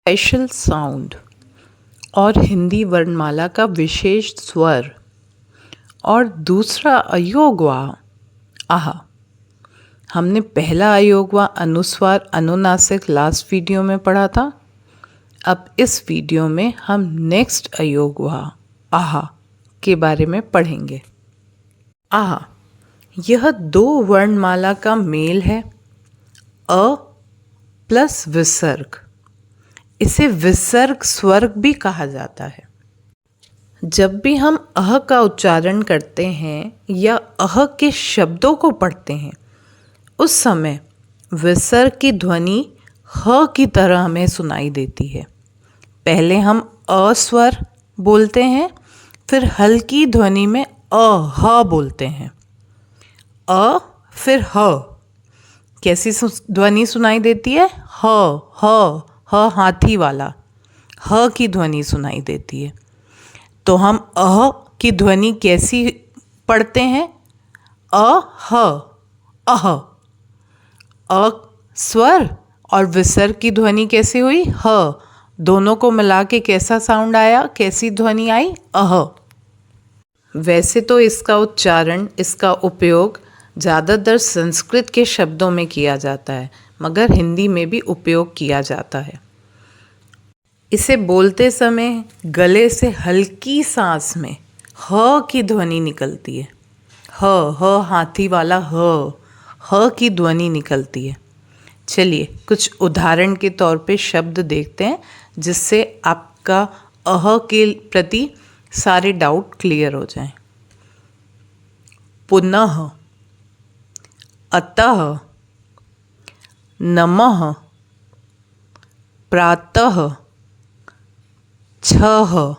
Special sound और हिंदी वर्णमाला का विशेष स्वर और दूसरा अयोगवा आहा। हमने पहला अयोगवा अनुस्वार अनुनासिक लास्ट वीडियो में पढ़ा था। अब इस वीडियो में हम नेक्स्ट अयोगवा आहा के बारे में पढ़ेंगे। आहा यह दो वर्णमाला का मेल है, अ प्लस विसर्ग। इसे विसर्ग स्वर्ग भी कहा जाता है। जब भी हम अह का उच्चारण करते हैं या अह के शब्दों को पढ़ते हैं, उस समय विसर्ग की ध्वनि ह की तरह हमें सुनाई देती है। पहले हम अ स्वर बोलते हैं, फिर हल्की ध्वनि में ह बोलते हैं। अ फिर ह कैसी ध्वनि सुनाई देती है? ह हाथी वाला ह की ध्वनि सुनाई देती है। तो हम अह की ध्वनि कैसी पढ़ते हैं? अह अ स्वर और विसर्ग की ध्वनि कैसी हुई? ह। दोनों को मिला के कैसा साउंड आया, कैसी ध्वनि आई? अह। वैसे तो इसका उच्चारण, इसका उपयोग ज़्यादातर संस्कृत के शब्दों में किया जाता है, मगर हिंदी में भी उपयोग किया जाता है। इसे बोलते समय गले से हल्की सांस में ह की ध्वनि निकलती है। ह हाथी वाला ह की ध्वनि निकलती है। चलिए कुछ उदाहरण के तौर पे शब्द देखते हैं, जिससे आपका अह के प्रति सारे डाउट क्लियर हो जाएं। पुनः, अतः, नमः, प्रातः, छः।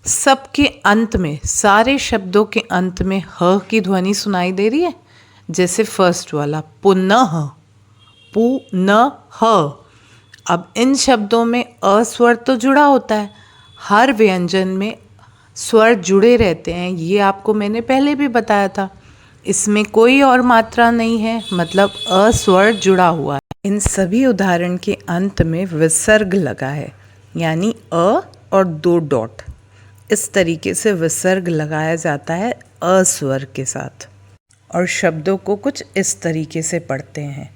सबके अंत में, सारे शब्दों के अंत में ह की ध्वनि सुनाई दे रही है। जैसे फर्स्ट वाला पुनः, पुनः। अब इन शब्दों में अ स्वर तो जुड़ा होता है। हर व्यंजन में स्वर जुड़े रहते हैं, ये आपको मैंने पहले भी बताया था। इसमें कोई और मात्रा नहीं है, मतलब अ स्वर जुड़ा हुआ है। इन सभी उदाहरण के अंत में विसर्ग लगा है, यानी अ और दो डॉट। इस तरीके से विसर्ग लगाया जाता है अ स्वर के साथ। और शब्दों को कुछ इस तरीके से पढ़ते हैं।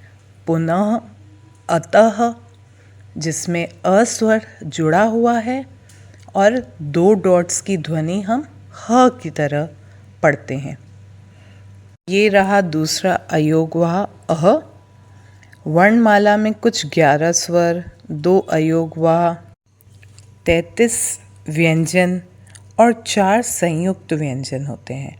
पुनः, अतः, जिसमें अ स्वर जुड़ा हुआ है और दो डॉट्स की ध्वनि हम ह की तरह पढ़ते हैं। ये रहा दूसरा अयोगवा अह। वर्णमाला में कुछ 11 स्वर, 2 अयोगवा, 33 व्यंजन और 4 संयुक्त व्यंजन होते हैं।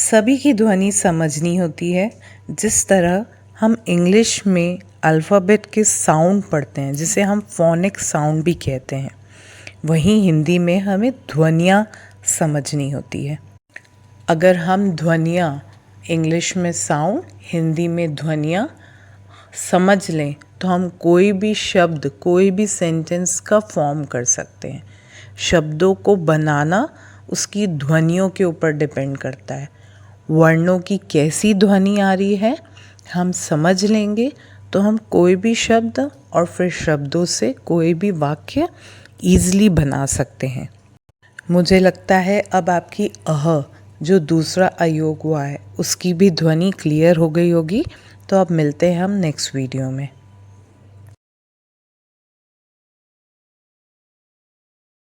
सभी की ध्वनि समझनी होती है। जिस तरह हम इंग्लिश में अल्फ़ाबेट के साउंड पढ़ते हैं, जिसे हम फोनिक साउंड भी कहते हैं, वहीं हिंदी में हमें ध्वनियाँ समझनी होती है। अगर हम ध्वनियाँ, इंग्लिश में साउंड, हिंदी में ध्वनियाँ समझ लें, तो हम कोई भी शब्द, कोई भी सेंटेंस का फॉर्म कर सकते हैं। शब्दों को बनाना उसकी ध्वनियों के ऊपर डिपेंड करता है। वर्णों की कैसी ध्वनि आ रही है हम समझ लेंगे, तो हम कोई भी शब्द और फिर शब्दों से कोई भी वाक्य ईज़िली बना सकते हैं। मुझे लगता है अब आपकी अह, जो दूसरा अयोग हुआ है, उसकी भी ध्वनि क्लियर हो गई होगी। तो अब मिलते हैं हम नेक्स्ट वीडियो में।